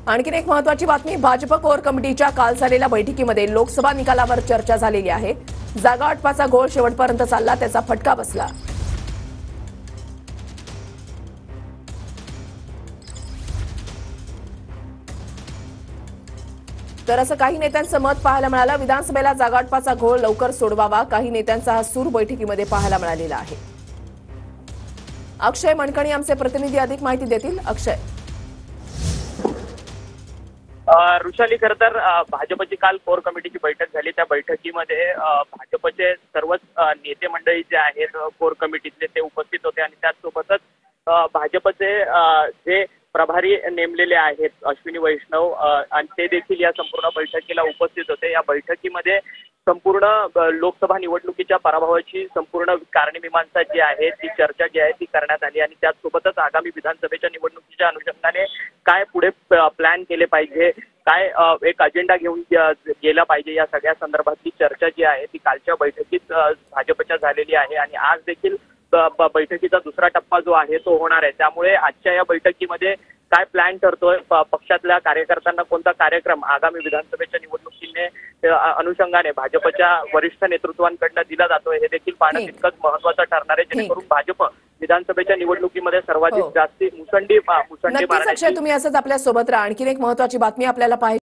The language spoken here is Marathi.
आणखीन एक महत्त्वाची बातमी, भाजप कोर कमिटीच्या काल झालेल्या बैठकीमध्ये लोकसभा निकालावर चर्चा झालेली आहे। जागा वाटपाचा घोळ शेवटपर्यंत चालला, त्याचा फटका बसला। तर असं काही नेत्यांचं मत पाहायला मिळालं। विधानसभेला जागा वाटपाचा घोळ लवकर सोडवावा, काही नेत्यांचा हा सूर बैठकीमध्ये पाहायला मिळालेला आहे। अक्षय मनकणी आमचे प्रतिनिधी अधिक माहिती देतील। अक्षय। ऋषाली, खरं तर भाजपची काल कोर कमिटीची बैठक झाली। त्या बैठकीमध्ये भाजपचे सर्वच नेते मंडळी जे आहेत कोर कमिटीतले ते उपस्थित होते आणि त्याचसोबतच भाजपचे जे प्रभारी नेमलेले आहेत अश्विनी वैष्णव आणि ते देखील या संपूर्ण बैठकीला उपस्थित होते। या बैठकीमध्ये संपूर्ण लोकसभा निवडणुकीच्या पराभवाची संपूर्ण कारणमीमांसा जी आहे ती चर्चा जी आहे ती करण्यात आली आणि त्याचसोबतच आगामी विधानसभेच्या निवडणुकीच्या अनुषंगाने काय पुढे प्लॅन केले पाहिजे, काय एक अजेंडा घेऊन गेला पाहिजे, या सगळ्या संदर्भातली चर्चा जी आहे ती कालच्या बैठकीत भाजपच्या झालेली आहे आणि आज देखील बैठकीचा दुसरा टप्पा जो आहे तो होणार आहे। त्यामुळे आजच्या या बैठकीमध्ये काय प्लॅन ठरतोय, पक्षातल्या कार्यकर्त्यांना कोणता कार्यक्रम आगामी विधानसभेच्या निवडणुकीने अनुषंगाने भाजपच्या वरिष्ठ नेतृत्वांकडून दिला जातोय हे देखील पाहणं तितकंच महत्त्वाचं ठरणार आहे, जेणेकरून भाजप विधानसभेच्या निवडणुकीमध्ये सर्वाधिक जास्ती मुसंडी नक्कीच अक्षय, तुम्ही असंच आपल्या सोबत राहा। आणखीन एक महत्त्वाची बातमी आपल्याला पाहायची